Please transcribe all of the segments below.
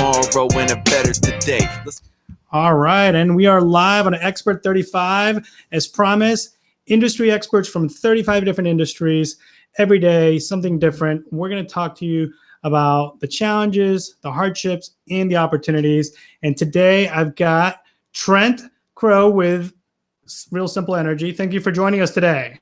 tomorrow and a better today. All right, and we are live on Expert 35. As promised, industry experts from 35 different industries, every day, something different. We're going to talk to you about the challenges, the hardships, and the opportunities. And today I've got Trent Crow with Real Simple Energy. Thank you for joining us today.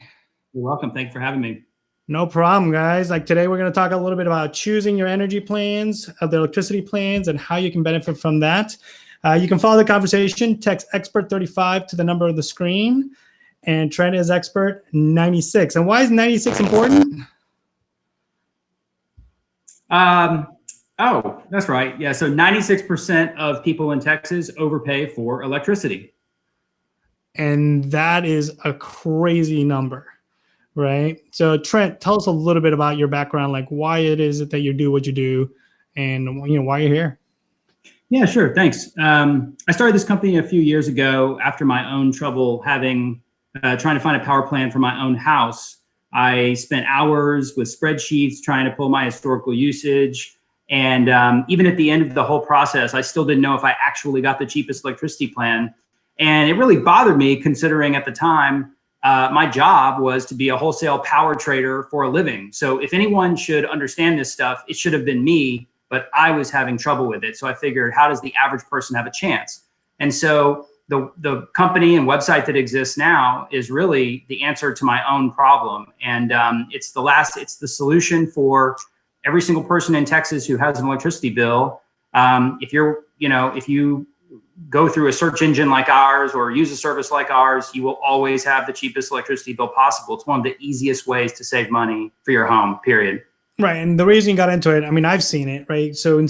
You're welcome. Thanks for having me. No problem, guys. Like today, we're going to talk a little bit about choosing your energy plans, the electricity plans, and how you can benefit from that. You can follow the conversation. Text Expert35 to the number of the screen. And Trent is Expert 96. And why is 96 important? Oh, that's right. Yeah. So 96% of people in Texas overpay for electricity. And that is a crazy number, right? So Trent, tell us a little bit about your background, like why it is that you do what you do and why you're here. Yeah, sure. Thanks. I started this company a few years ago after my own trouble trying to find a power plan for my own house. I spent hours with spreadsheets trying to pull my historical usage. And even at the end of the whole process, I still didn't know if I actually got the cheapest electricity plan. And it really bothered me considering at the time, my job was to be a wholesale power trader for a living. So if anyone should understand this stuff, it should have been me, but I was having trouble with it. So I figured, how does the average person have a chance? And so the company and website that exists now is really the answer to my own problem. And it's the solution for every single person in Texas who has an electricity bill. If you go through a search engine like ours or use a service like ours, you will always have the cheapest electricity bill possible. It's one of the easiest ways to save money for your home, period. Right. And the reason you got into it, I mean, I've seen it, right? So in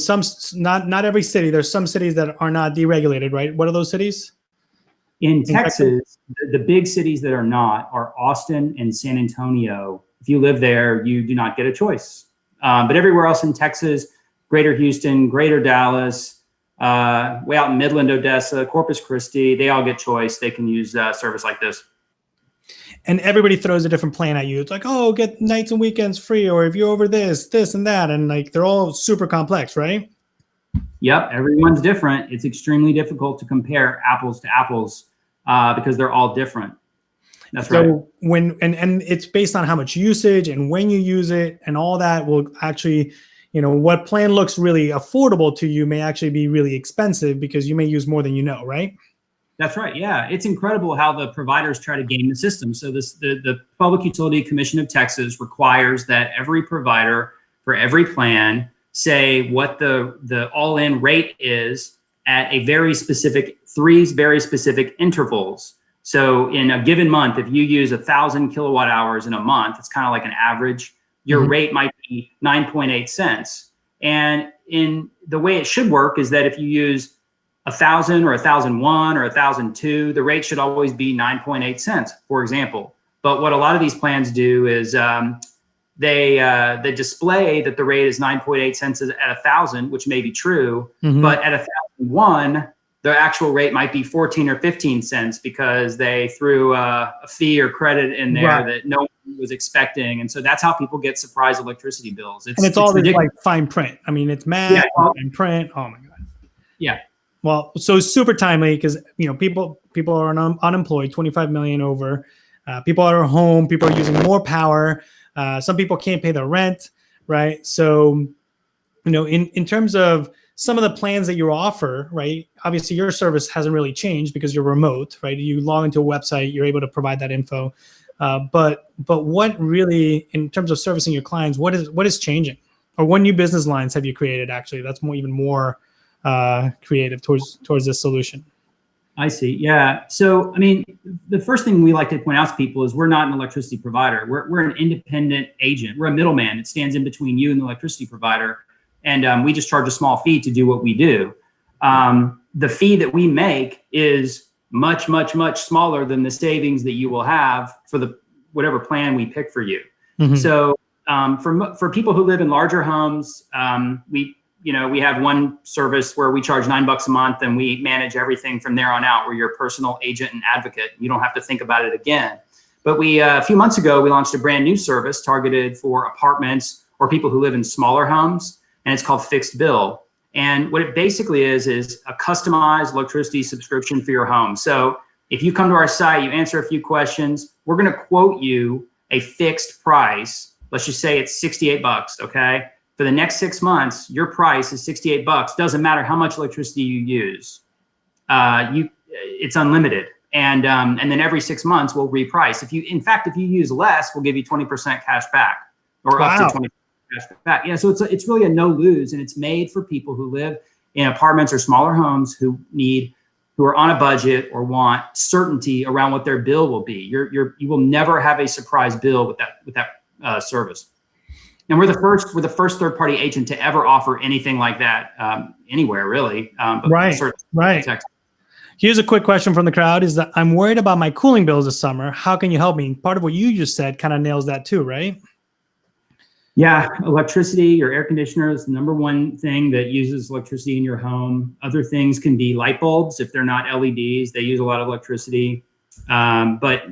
not every city, there's some cities that are not deregulated, right? What are those cities? In Texas, the big cities that are not are Austin and San Antonio. If you live there, you do not get a choice. But everywhere else in Texas, Greater Houston, Greater Dallas, way out in Midland, Odessa, Corpus Christi, they all get choice. They can use service like this. And everybody throws a different plan at you. It's like, oh, get nights and weekends free, or if you're over this and that. And like, they're all super complex, right? Yep, everyone's different. It's extremely difficult to compare apples to apples because they're all different. That's right. So and it's based on how much usage and when you use it, and all that will actually, what plan looks really affordable to you may actually be really expensive because you may use more than you know, right? That's right. Yeah, it's incredible how the providers try to game the system. So the Public Utility Commission of Texas requires that every provider for every plan say what the all-in rate is at three very specific intervals. So in a given month, if you use 1,000 kilowatt hours in a month, it's kind of like an average, your rate might be 9.8 cents. And in the way it should work is that if you use 1,000 or 1,001 or 1,002, the rate should always be 9.8 cents, for example. But what a lot of these plans do is they display that the rate is 9.8 cents at 1,000, which may be true, but at 1,001, the actual rate might be 14 or 15 cents because they threw a fee or credit in there that no one was expecting. And so that's how people get surprise electricity bills. It's all this like fine print. I mean, it's math and print. Oh my God. Yeah. Well, so it's super timely because, people are unemployed, 25 million over. People are at home. People are using more power. Some people can't pay their rent, right? So, in terms of some of the plans that you offer, right? Obviously, your service hasn't really changed because you're remote, right? You log into a website, you're able to provide that info. But what really, in terms of servicing your clients, what is changing? Or what new business lines have you created? Actually, that's even more creative towards this solution. I see. Yeah. So, I mean, the first thing we like to point out to people is we're not an electricity provider. We're an independent agent. We're a middleman. It stands in between you and the electricity provider. And we just charge a small fee to do what we do. The fee that we make is much, much, much smaller than the savings that you will have for whatever plan we pick for you. So for people who live in larger homes, we have one service where we charge $9 a month and we manage everything from there on out. We're your personal agent and advocate. You don't have to think about it again. But a few months ago, we launched a brand new service targeted for apartments or people who live in smaller homes, and it's called Fixed Bill. And what it basically is a customized electricity subscription for your home. So if you come to our site, you answer a few questions, we're going to quote you a fixed price. Let's just say it's $68, okay? For the next 6 months, your price is $68. Doesn't matter how much electricity you use. It's unlimited. And then every 6 months we'll reprice. If you use less, we'll give you 20% cash back, or up to 20% cash back. Yeah, so it's really a no lose, and it's made for people who live in apartments or smaller homes who are on a budget or want certainty around what their bill will be. You will never have a surprise bill with that service. And we're the first third-party agent to ever offer anything like that anywhere, really. Right. Texas. Here's a quick question from the crowd: is that I'm worried about my cooling bills this summer. How can you help me? Part of what you just said kind of nails that too, right? Yeah, electricity or air conditioner is the number one thing that uses electricity in your home. Other things can be light bulbs. If they're not LEDs, they use a lot of electricity. But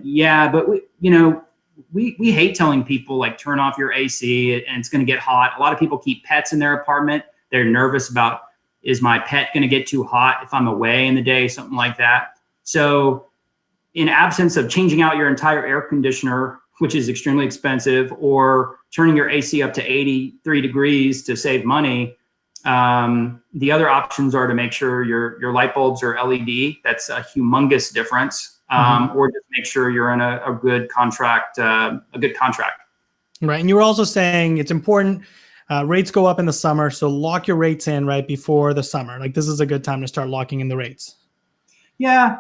we hate telling people like turn off your AC and it's going to get hot. A lot of people keep pets in their apartment. They're nervous about, is my pet going to get too hot if I'm away in the day, something like that. So in absence of changing out your entire air conditioner, which is extremely expensive, or turning your AC up to 83 degrees to save money, the other options are to make sure your light bulbs are LED. That's a humongous difference. Or just make sure you're in a good contract, Right. And you were also saying it's important. Rates go up in the summer, so lock your rates in right before the summer. Like this is a good time to start locking in the rates. Yeah,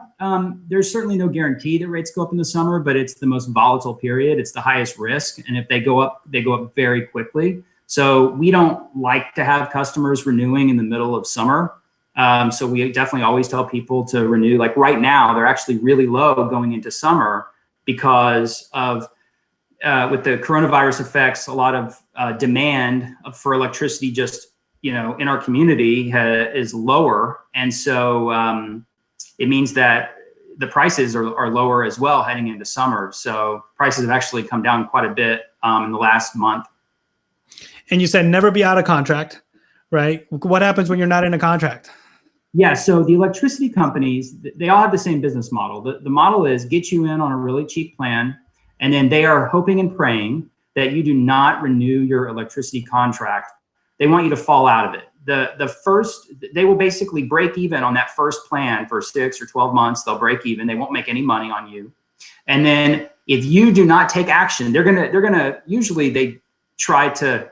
there's certainly no guarantee that rates go up in the summer, but it's the most volatile period. It's the highest risk, and if they go up very quickly. So we don't like to have customers renewing in the middle of summer. So we definitely always tell people to renew. Like right now, they're actually really low going into summer because of with the coronavirus effects, a lot of demand for electricity just, in our community is lower. And so it means that the prices are lower as well heading into summer. So prices have actually come down quite a bit in the last month. And you said never be out of contract, right? What happens when you're not in a contract? Yeah, so the electricity companies, they all have the same business model. The model is get you in on a really cheap plan, and then they are hoping and praying that you do not renew your electricity contract. They want you to fall out of it. They will basically break even on that first plan for 6 or 12 months. They'll break even. They won't make any money on you. And then if you do not take action, they're gonna usually they try to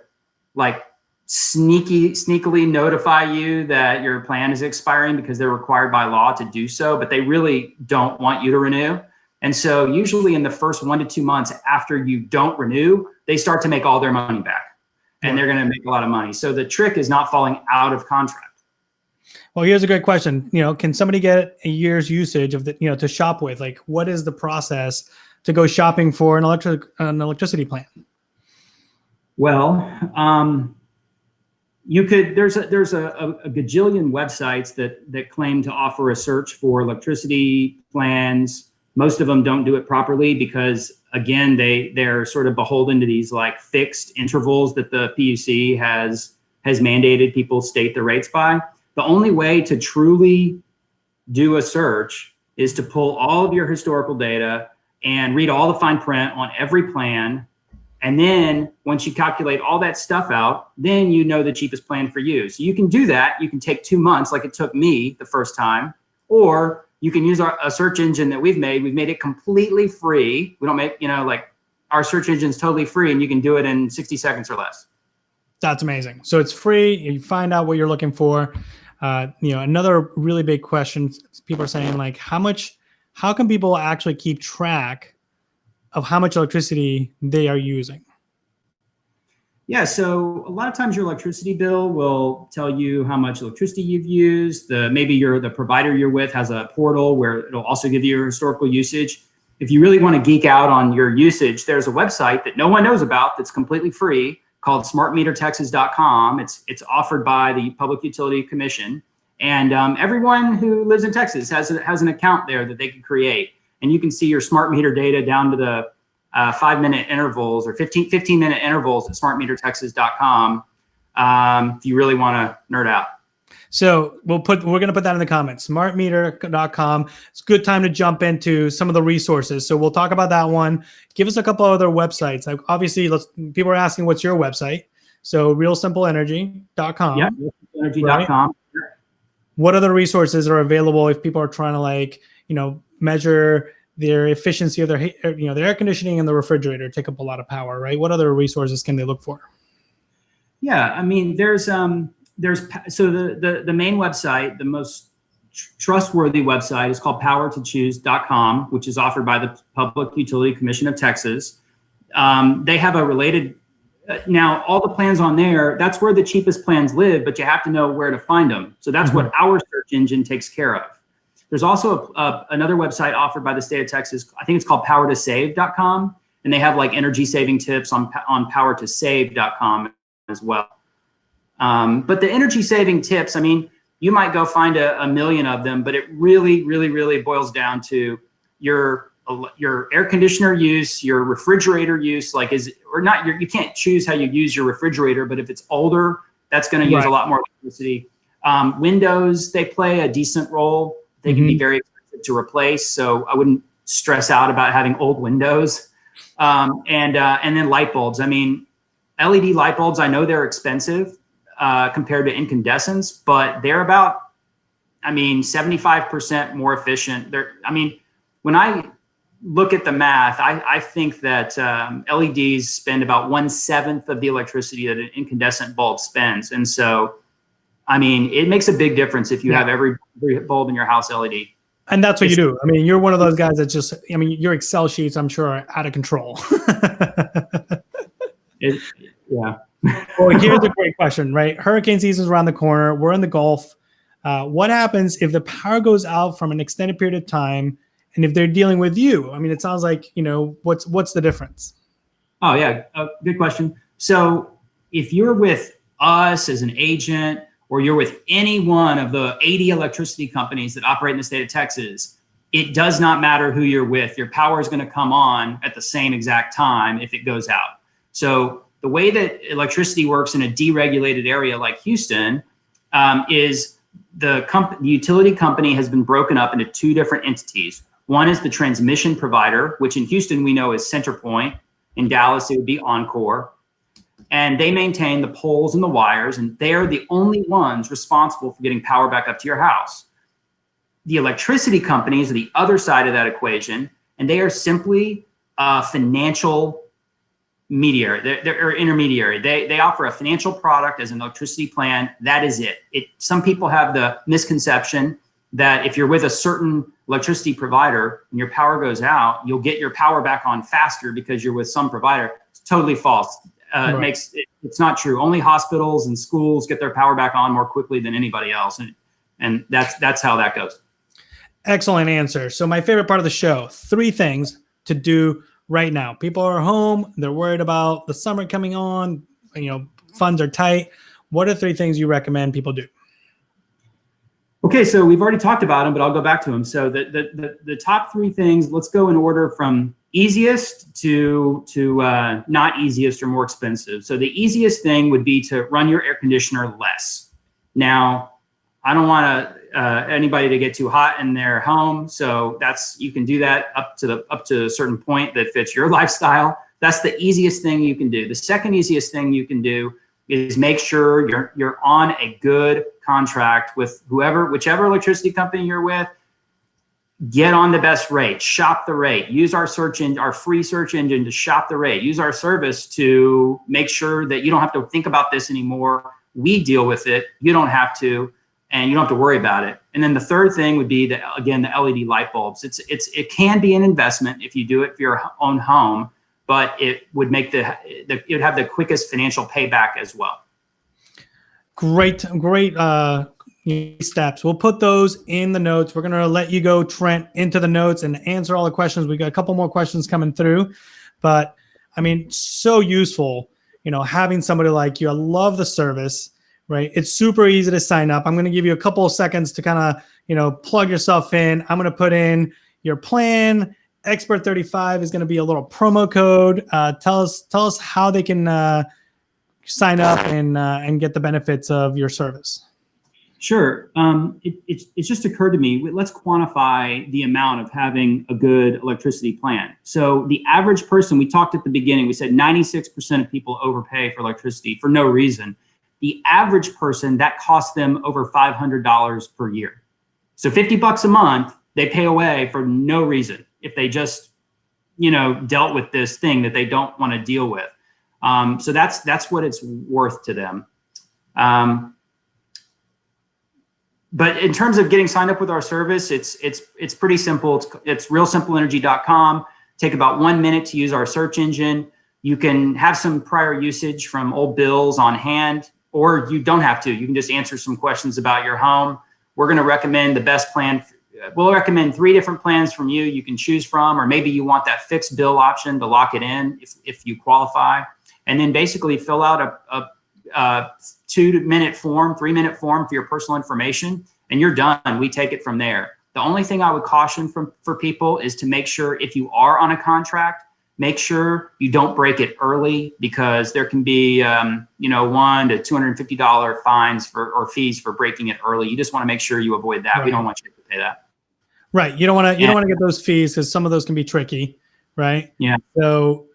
like sneakily notify you that your plan is expiring because they're required by law to do so, but they really don't want you to renew. And so usually in the first 1 to 2 months after you don't renew, they start to make all their money back, and they're going to make a lot of money. So the trick is not falling out of contract. Well, here's a great question. Can somebody get a year's usage of to shop with? Like, what is the process to go shopping for an electricity plan? Well, you could. There's a gajillion websites that claim to offer a search for electricity plans. Most of them don't do it properly because, again, they're sort of beholden to these like fixed intervals that the PUC has mandated people state the rates by. The only way to truly do a search is to pull all of your historical data and read all the fine print on every plan. And then once you calculate all that stuff out, then you know the cheapest plan for you. So you can do that. You can take 2 months like it took me the first time, or you can use a search engine that we've made. We've made it completely free. We don't make, our search engine is totally free, and you can do it in 60 seconds or less. That's amazing. So it's free. You find out what you're looking for. Another really big question people are saying, like, how can people actually keep track of how much electricity they are using? Yeah, so a lot of times your electricity bill will tell you how much electricity you've used. Maybe the provider you're with has a portal where it'll also give you your historical usage. If you really want to geek out on your usage, there's a website that no one knows about that's completely free called smartmetertexas.com. It's offered by the Public Utility Commission, and everyone who lives in Texas has an account there that they can create, and you can see your smart meter data down to the 5-minute intervals or 15-minute intervals at smartmetertexas.com if you really want to nerd out. So we're going to put that in the comments, smartmeter.com. It's a good time to jump into some of the resources. So we'll talk about that one. Give us a couple other websites. Like obviously, people are asking, what's your website? So realsimpleenergy.com. Yeah, realsimpleenergy.com. Right? What other resources are available if people are trying to measure their efficiency of their air conditioning and the refrigerator take up a lot of power, right? What other resources can they look for? Yeah, I mean, there's the main website, the most trustworthy website is called powertochoose.com, which is offered by the Public Utility Commission of Texas. They have a related, now all the plans on there, that's where the cheapest plans live, but you have to know where to find them. So that's what our search engine takes care of. There's also another website offered by the state of Texas. I think it's called powertosave.com. And they have like energy saving tips on powertosave.com as well. But the energy saving tips, I mean, you might go find a million of them, but it really, really, really boils down to your air conditioner use, your refrigerator use, you can't choose how you use your refrigerator, but if it's older, that's going to use a lot more electricity. Windows, they play a decent role. They can be very expensive to replace. So I wouldn't stress out about having old windows. And then light bulbs. I mean, LED light bulbs, I know they're expensive compared to incandescents, but they're about, 75% more efficient. When I look at the math, I think that LEDs spend about 1/7 of the electricity that an incandescent bulb spends. And so, it makes a big difference if you have every bulb in your house LED. And that's what you do. You're one of those guys that just, your Excel sheets, I'm sure, are out of control. Yeah. Well, here's a great question, right? Hurricane season's around the corner. We're in the Gulf. What happens if the power goes out from an extended period of time, and if they're dealing with you? It sounds like, what's the difference? Oh, yeah. Good question. So if you're with us as an agent, or you're with any one of the 80 electricity companies that operate in the state of Texas, it does not matter who you're with. Your power is going to come on at the same exact time if it goes out. So the way that electricity works in a deregulated area like Houston is the utility company has been broken up into two different entities. One is the transmission provider, which in Houston we know is CenterPoint. In Dallas, it would be Encore. And they maintain the poles and the wires, and they're the only ones responsible for getting power back up to your house. The electricity companies are the other side of that equation, and they are simply a financial mediator. They're intermediary. They offer a financial product as an electricity plan. That is it. Some people have the misconception that if you're with a certain electricity provider and your power goes out, you'll get your power back on faster because you're with some provider. It's totally false. It's not true. Only hospitals and schools get their power back on more quickly than anybody else, and that's how that goes. Excellent answer. So my favorite part of the show: 3 things to do right now. People are home; they're worried about the summer coming on. Funds are tight. What are 3 things you recommend people do? Okay, so we've already talked about them, but I'll go back to them. So the top 3 things. Let's go in order from easiest to not easiest or more expensive. So the easiest thing would be to run your air conditioner less. Now, I don't want anybody to get too hot in their home, so you can do that up to a certain point that fits your lifestyle. That's the easiest thing you can do. The second easiest thing you can do is make sure you're on a good contract with whichever electricity company you're with. Get on the best rate, shop the rate, use our free search engine to shop the rate, use our service to make sure that you don't have to think about this anymore. We deal with it. You don't have to, and you don't have to worry about it. And then the third thing would be the LED light bulbs. It can be an investment if you do it for your own home, but it would make it would have the quickest financial payback as well. Great steps. We'll put those in the notes. We're going to let you go, Trent, into the notes and answer all the questions. We got a couple more questions coming through, but so useful, having somebody like you. I love the service, right? It's super easy to sign up. I'm going to give you a couple of seconds to kind of, plug yourself in. I'm going to put in your plan. Expert35 is going to be a little promo code. Tell us how they can sign up and get the benefits of your service. Sure. It's just occurred to me, let's quantify the amount of having a good electricity plan. So the average person, we talked at the beginning, we said 96% of people overpay for electricity for no reason. The average person, that costs them over $500 per year. So 50 bucks a month, they pay away for no reason if they just, dealt with this thing that they don't want to deal with. So that's what it's worth to them. But in terms of getting signed up with our service, it's pretty simple. It's realsimpleenergy.com. Take about 1 minute to use our search engine. You can have some prior usage from old bills on hand, or you don't have to. You can just answer some questions about your home. We're going to recommend the best plan. We'll recommend 3 different plans from you can choose from, or maybe you want that fixed bill option to lock it in if you qualify. And then basically fill out a 2-minute form, 3-minute form for your personal information, and you're done. We take it from there. The only thing I would caution for people is to make sure if you are on a contract, make sure you don't break it early, because there can be, $100 to $250 fines or fees for breaking it early. You just want to make sure you avoid that. Right. We don't want you to pay that. Right. You don't want to get those fees, because some of those can be tricky. Right. Yeah. So,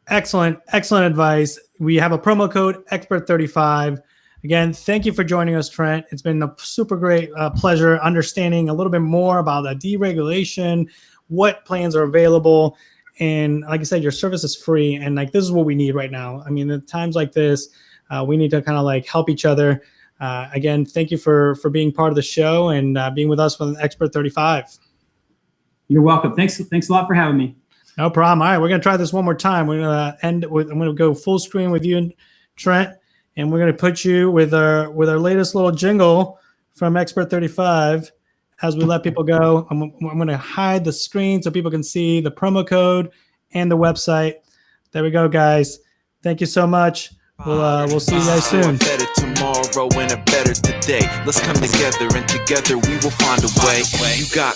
excellent advice. We have a promo code Expert35. Again, thank you for joining us, Trent. It's been a super great pleasure understanding a little bit more about the deregulation, what plans are available. And like I said, your service is free. And this is what we need right now. I mean, at times like this, we need to kind of help each other. Again, thank you for being part of the show and being with us with Expert35. You're welcome. Thanks a lot for having me. No problem. All right, we're going to try this one more time. We're going to end with, I'm going to go full screen with you, Trent, and we're going to put you with our latest little jingle from Expert35 as we let people go. I'm going to hide the screen so people can see the promo code and the website. There we go, guys. Thank you so much. We'll see you guys soon. A better tomorrow and a better today. Let's come together, and together we will find a way. You got